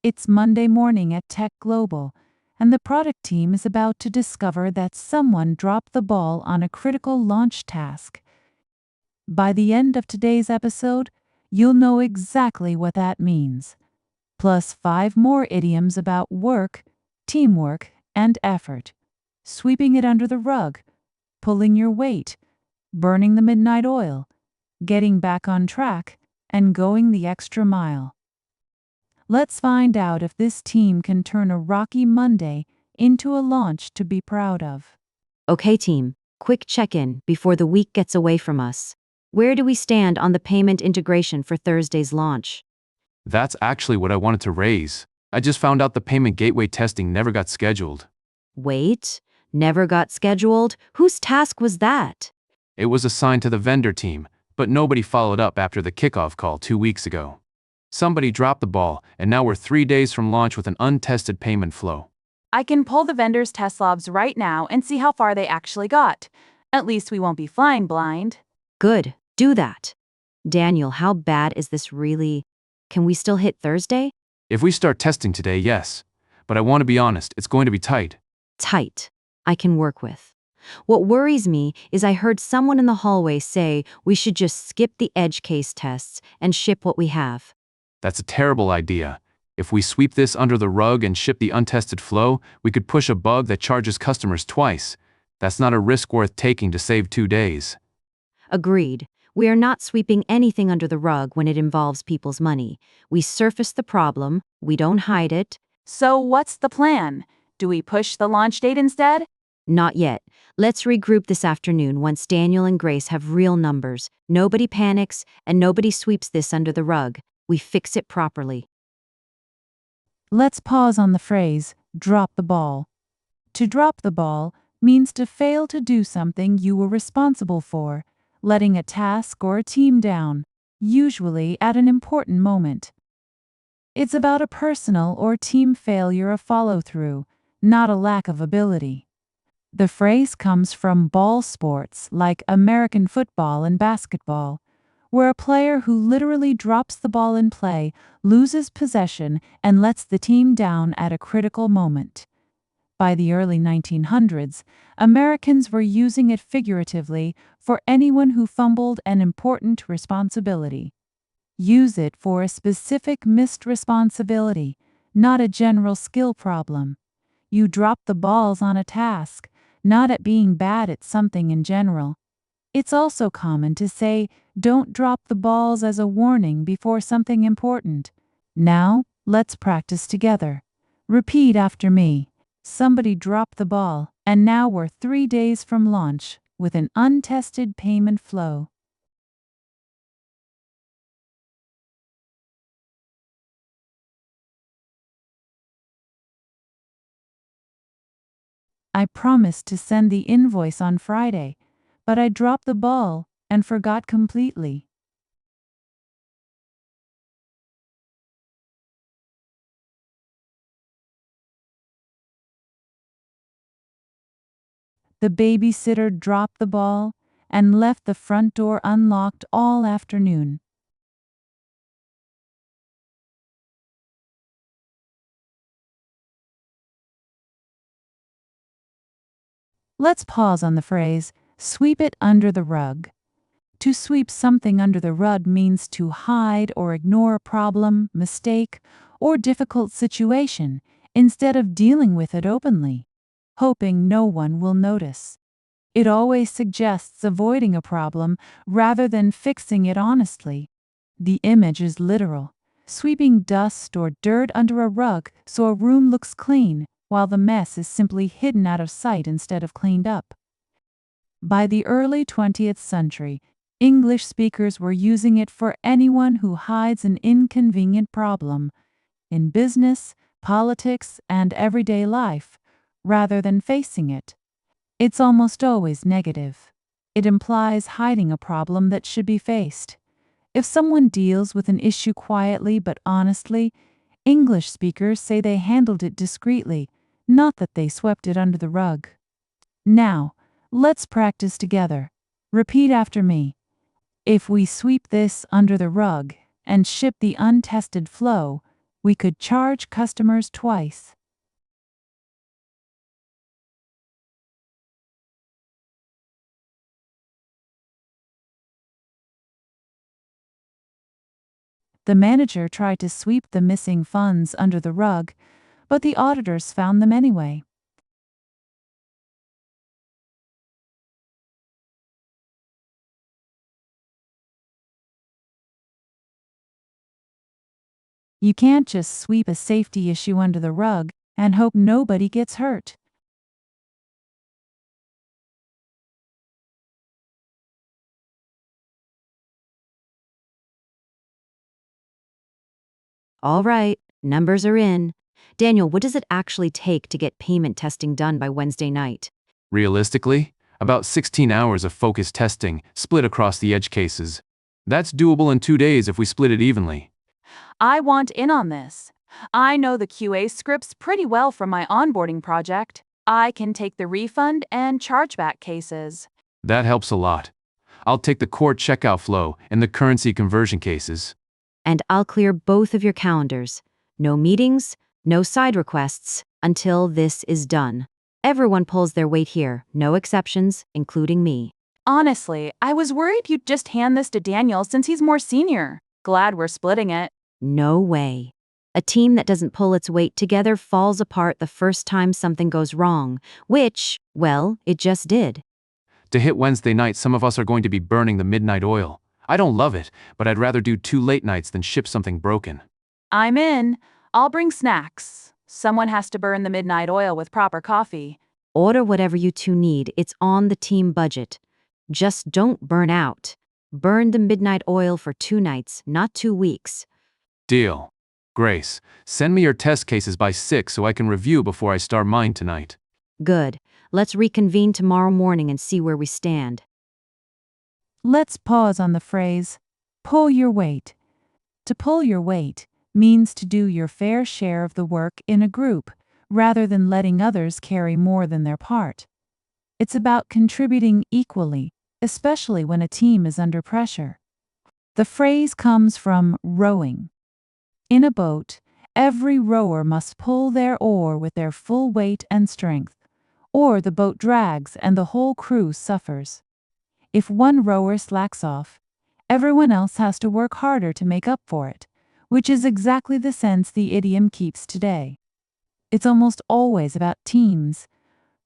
It's Monday morning at Tech Global, and the product team is about to discover that someone dropped the ball on a critical launch task. By the end of today's episode, you'll know exactly what that means. Plus 5 more idioms about work, teamwork, and effort. Sweeping it under the rug, pulling your weight, burning the midnight oil, getting back on track, and going the extra mile. Let's find out if this team can turn a rocky Monday into a launch to be proud of. Okay, team, quick check-in before the week gets away from us. Where do we stand on the payment integration for Thursday's launch? That's actually what I wanted to raise. I just found out the payment gateway testing never got scheduled. Wait, never got scheduled? Whose task was that? It was assigned to the vendor team, but nobody followed up after the kickoff call 2 weeks ago. Somebody dropped the ball, and now we're 3 days from launch with an untested payment flow. I can pull the vendor's test logs right now and see how far they actually got. At least we won't be flying blind. Good, do that. Daniel, how bad is this really? Can we still hit Thursday? If we start testing today, yes. But I want to be honest, it's going to be tight. Tight. I can work with. What worries me is I heard someone in the hallway say we should just skip the edge case tests and ship what we have. That's a terrible idea. If we sweep this under the rug and ship the untested flow, we could push a bug that charges customers twice. That's not a risk worth taking to save 2 days. Agreed. We are not sweeping anything under the rug when it involves people's money. We surface the problem, we don't hide it. So what's the plan? Do we push the launch date instead? Not yet. Let's regroup this afternoon once Daniel and Grace have real numbers. Nobody panics, and nobody sweeps this under the rug. We fix it properly. Let's pause on the phrase, drop the ball. To drop the ball means to fail to do something you were responsible for, letting a task or a team down, usually at an important moment. It's about a personal or team failure of follow-through, not a lack of ability. The phrase comes from ball sports like American football and basketball, where a player who literally drops the ball in play loses possession and lets the team down at a critical moment. By the early 1900s, Americans were using it figuratively for anyone who fumbled an important responsibility. Use it for a specific missed responsibility, not a general skill problem. You drop the balls on a task, not at being bad at something in general. It's also common to say, don't drop the balls as a warning before something important. Now, let's practice together. Repeat after me. Somebody dropped the ball, and now we're 3 days from launch with an untested payment flow. I promised to send the invoice on Friday, but I dropped the ball and forgot completely. The babysitter dropped the ball and left the front door unlocked all afternoon. Let's pause on the phrase, sweep it under the rug. To sweep something under the rug means to hide or ignore a problem, mistake, or difficult situation instead of dealing with it openly, hoping no one will notice. It always suggests avoiding a problem rather than fixing it honestly. The image is literal, sweeping dust or dirt under a rug so a room looks clean, while the mess is simply hidden out of sight instead of cleaned up. By the early 20th century, English speakers were using it for anyone who hides an inconvenient problem in business, politics, and everyday life, rather than facing it. It's almost always negative. It implies hiding a problem that should be faced. If someone deals with an issue quietly but honestly, English speakers say they handled it discreetly, not that they swept it under the rug. Now, let's practice together. Repeat after me. If we sweep this under the rug and ship the untested flow, we could charge customers twice. The manager tried to sweep the missing funds under the rug, but the auditors found them anyway. You can't just sweep a safety issue under the rug and hope nobody gets hurt. All right, numbers are in. Daniel, what does it actually take to get payment testing done by Wednesday night? Realistically, about 16 hours of focused testing split across the edge cases. That's doable in 2 days if we split it evenly. I want in on this. I know the QA scripts pretty well from my onboarding project. I can take the refund and chargeback cases. That helps a lot. I'll take the core checkout flow and the currency conversion cases. And I'll clear both of your calendars. No meetings, no side requests, until this is done. Everyone pulls their weight here, no exceptions, including me. Honestly, I was worried you'd just hand this to Daniel since he's more senior. Glad we're splitting it. No way. A team that doesn't pull its weight together falls apart the first time something goes wrong, which, well, it just did. To hit Wednesday night, some of us are going to be burning the midnight oil. I don't love it, but I'd rather do 2 late nights than ship something broken. I'm in. I'll bring snacks. Someone has to burn the midnight oil with proper coffee. Order whatever you two need, it's on the team budget. Just don't burn out. Burn the midnight oil for 2 nights, not 2 weeks. Deal. Grace, send me your test cases by 6 so I can review before I start mine tonight. Good. Let's reconvene tomorrow morning and see where we stand. Let's pause on the phrase, pull your weight. To pull your weight means to do your fair share of the work in a group, rather than letting others carry more than their part. It's about contributing equally, especially when a team is under pressure. The phrase comes from rowing. In a boat, every rower must pull their oar with their full weight and strength, or the boat drags and the whole crew suffers. If one rower slacks off, everyone else has to work harder to make up for it, which is exactly the sense the idiom keeps today. It's almost always about teams,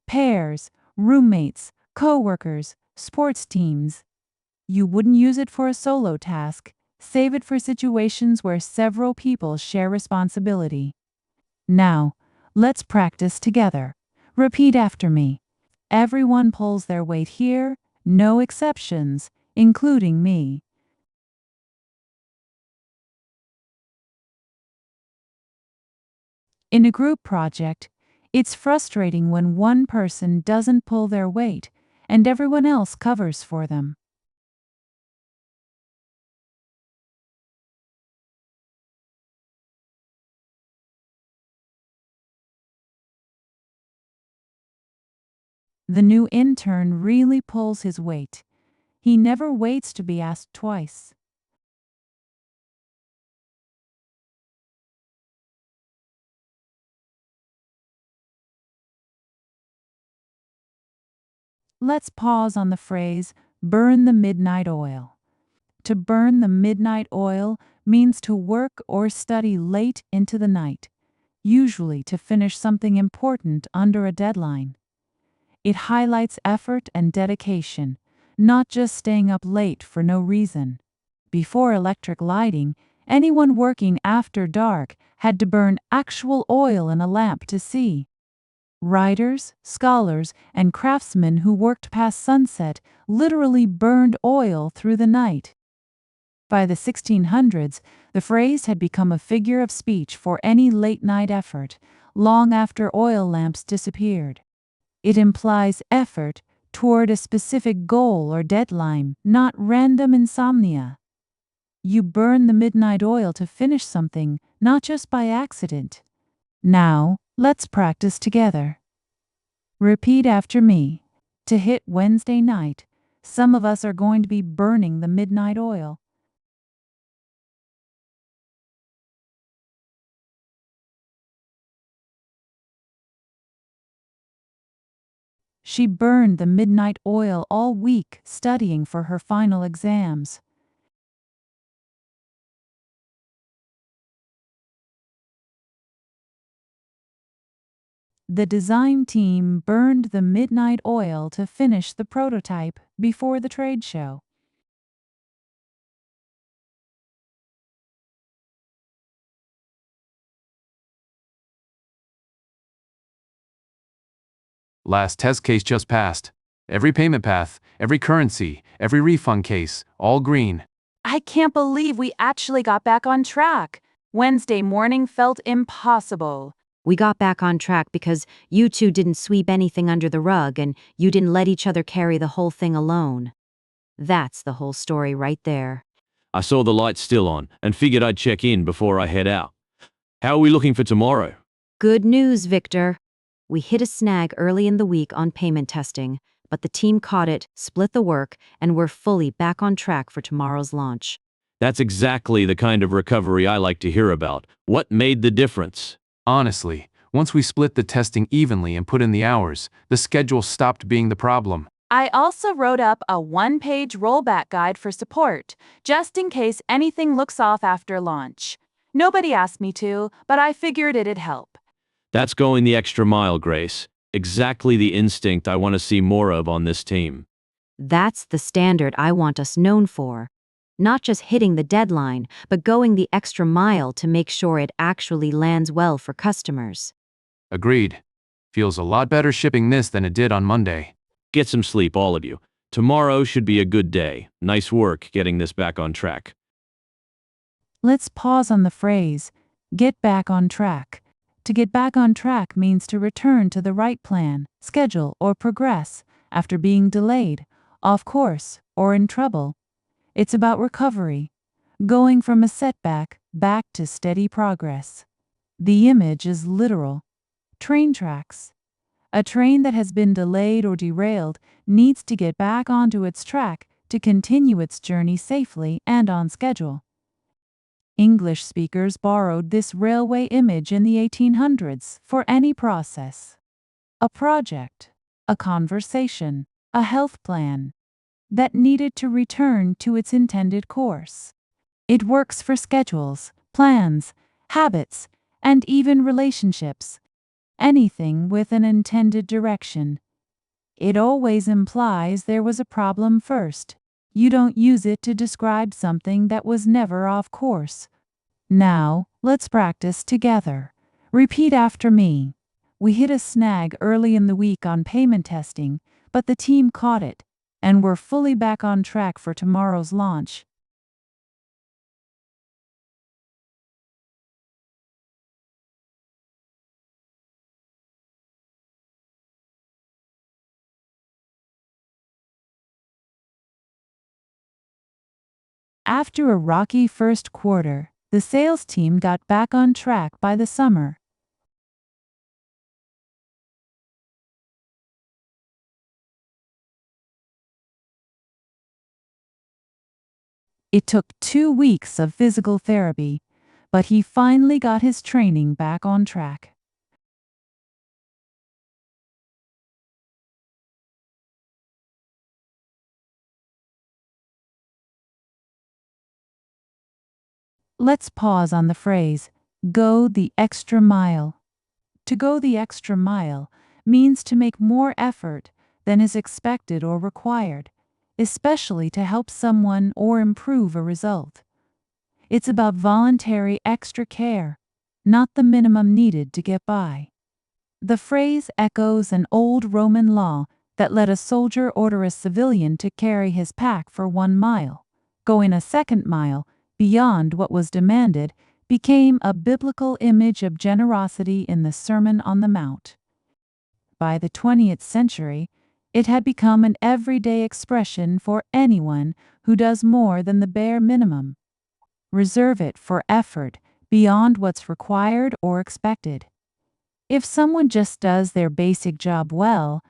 pairs, roommates, co-workers, sports teams. You wouldn't use it for a solo task. Save it for situations where several people share responsibility. Now, let's practice together. Repeat after me. Everyone pulls their weight here, no exceptions, including me. In a group project, it's frustrating when one person doesn't pull their weight and everyone else covers for them. The new intern really pulls his weight. He never waits to be asked twice. Let's pause on the phrase, burn the midnight oil. To burn the midnight oil means to work or study late into the night, usually to finish something important under a deadline. It highlights effort and dedication, not just staying up late for no reason. Before electric lighting, anyone working after dark had to burn actual oil in a lamp to see. Writers, scholars, and craftsmen who worked past sunset literally burned oil through the night. By the 1600s, the phrase had become a figure of speech for any late-night effort, long after oil lamps disappeared. It implies effort toward a specific goal or deadline, not random insomnia. You burn the midnight oil to finish something, not just by accident. Now, let's practice together. Repeat after me. To hit Wednesday night, some of us are going to be burning the midnight oil. She burned the midnight oil all week studying for her final exams. The design team burned the midnight oil to finish the prototype before the trade show. Last test case just passed. Every payment path, every currency, every refund case, all green. I can't believe we actually got back on track. Wednesday morning felt impossible. We got back on track because you two didn't sweep anything under the rug and you didn't let each other carry the whole thing alone. That's the whole story right there. I saw the lights still on and figured I'd check in before I head out. How are we looking for tomorrow? Good news, Victor. We hit a snag early in the week on payment testing, but the team caught it, split the work, and we're fully back on track for tomorrow's launch. That's exactly the kind of recovery I like to hear about. What made the difference? Honestly, once we split the testing evenly and put in the hours, the schedule stopped being the problem. I also wrote up a one-page rollback guide for support, just in case anything looks off after launch. Nobody asked me to, but I figured it'd help. That's going the extra mile, Grace. Exactly the instinct I want to see more of on this team. That's the standard I want us known for. Not just hitting the deadline, but going the extra mile to make sure it actually lands well for customers. Agreed. Feels a lot better shipping this than it did on Monday. Get some sleep, all of you. Tomorrow should be a good day. Nice work getting this back on track. Let's pause on the phrase, get back on track. To get back on track means to return to the right plan, schedule, or progress after being delayed, off course, or in trouble. It's about recovery, going from a setback back to steady progress. The image is literal. Train tracks. A train that has been delayed or derailed needs to get back onto its track to continue its journey safely and on schedule. English speakers borrowed this railway image in the 1800s for any process. A project, a conversation, a health plan that needed to return to its intended course. It works for schedules, plans, habits, and even relationships. Anything with an intended direction. It always implies there was a problem first. You don't use it to describe something that was never off course. Now, let's practice together. Repeat after me. We hit a snag early in the week on payment testing, but the team caught it, and we're fully back on track for tomorrow's launch. After a rocky first quarter, the sales team got back on track by the summer. It took 2 weeks of physical therapy, but he finally got his training back on track. Let's pause on the phrase, go the extra mile. To go the extra mile means to make more effort than is expected or required, especially to help someone or improve a result. It's about voluntary extra care, not the minimum needed to get by. The phrase echoes an old Roman law that let a soldier order a civilian to carry his pack for 1 mile. Going a second mile beyond what was demanded became a biblical image of generosity in the Sermon on the Mount. By the 20th century, it had become an everyday expression for anyone who does more than the bare minimum. Reserve it for effort beyond what's required or expected. If someone just does their basic job well,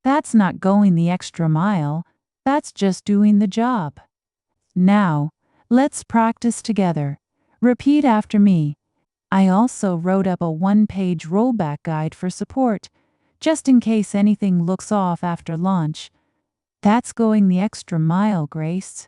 that's not going the extra mile, that's just doing the job. Now, let's practice together. Repeat after me. I also wrote up a one-page rollback guide for support, just in case anything looks off after launch. That's going the extra mile, Grace.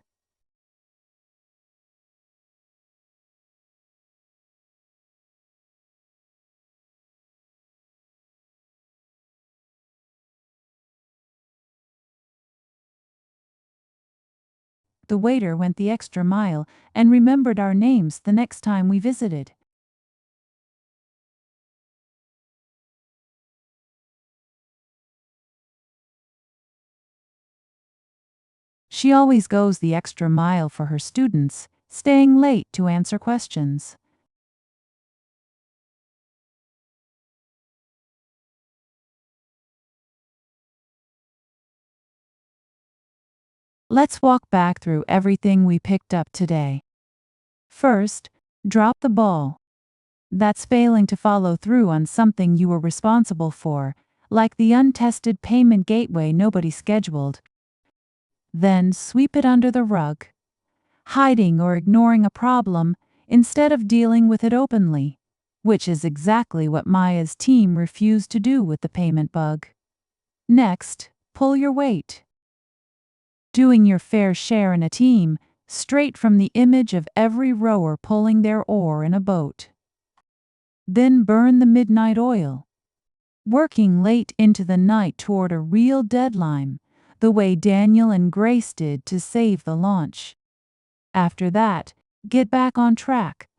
The waiter went the extra mile and remembered our names the next time we visited. She always goes the extra mile for her students, staying late to answer questions. Let's walk back through everything we picked up today. First, drop the ball. That's failing to follow through on something you were responsible for, like the untested payment gateway nobody scheduled. Then sweep it under the rug. Hiding or ignoring a problem instead of dealing with it openly, which is exactly what Maya's team refused to do with the payment bug. Next, pull your weight. Doing your fair share in a team, straight from the image of every rower pulling their oar in a boat. Then burn the midnight oil. Working late into the night toward a real deadline, the way Daniel and Grace did to save the launch. After that, get back on track,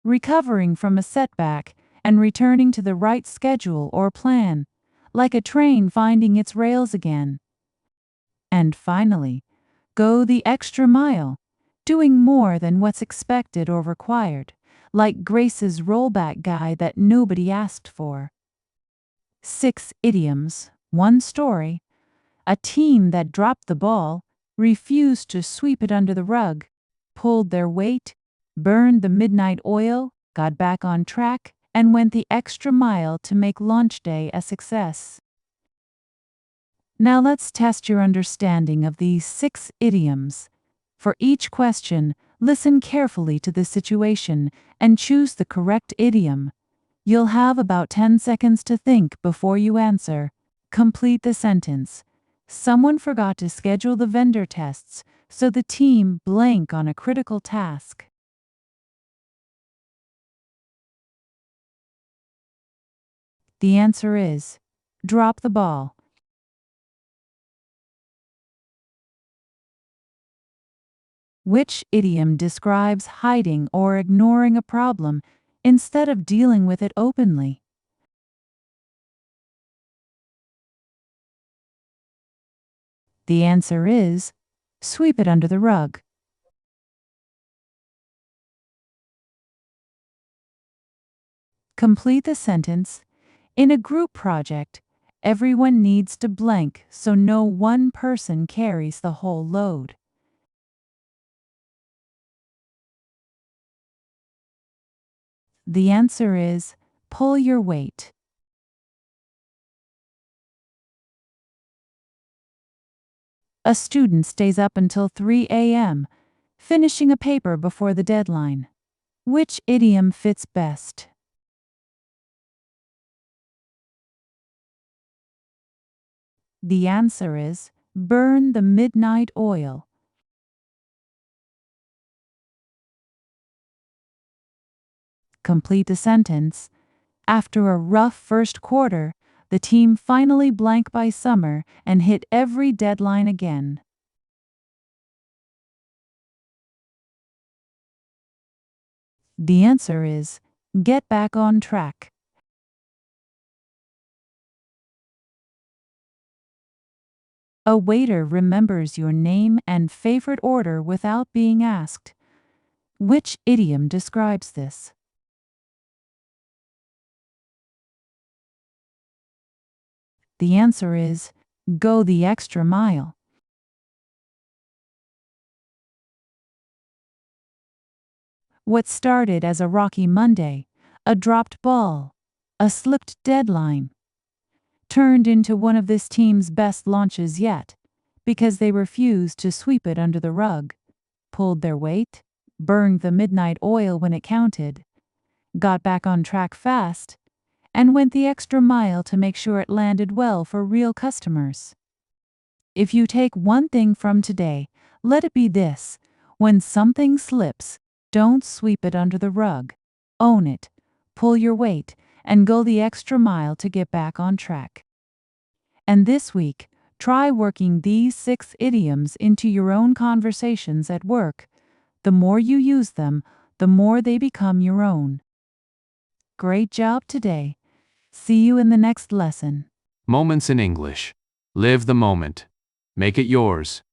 recovering from a setback and returning to the right schedule or plan, like a train finding its rails again. And finally, go the extra mile, doing more than what's expected or required, like Grace's rollback guy that nobody asked for. 6 idioms, 1 story. A team that dropped the ball, refused to sweep it under the rug, pulled their weight, burned the midnight oil, got back on track, and went the extra mile to make launch day a success. Now let's test your understanding of these 6 idioms. For each question, listen carefully to the situation and choose the correct idiom. You'll have about 10 seconds to think before you answer. Complete the sentence. Someone forgot to schedule the vendor tests, so the team blank on a critical task. The answer is drop the ball. Which idiom describes hiding or ignoring a problem instead of dealing with it openly? The answer is sweep it under the rug. Complete the sentence. In a group project, everyone needs to blank so no one person carries the whole load. The answer is pull your weight. A student stays up until 3 a.m., finishing a paper before the deadline. Which idiom fits best? The answer is burn the midnight oil. Complete the sentence. After a rough first quarter, the team finally blank by summer and hit every deadline again. The answer is get back on track. A waiter remembers your name and favorite order without being asked. Which idiom describes this? The answer is go the extra mile. What started as a rocky Monday, a dropped ball, a slipped deadline, turned into one of this team's best launches yet, because they refused to sweep it under the rug, pulled their weight, burned the midnight oil when it counted, got back on track fast, and went the extra mile to make sure it landed well for real customers. If you take one thing from today, let it be this: when something slips, don't sweep it under the rug. Own it, pull your weight, and go the extra mile to get back on track. And this week, try working these 6 idioms into your own conversations at work. The more you use them, the more they become your own. Great job today. See you in the next lesson. Moments in English. Live the moment. Make it yours.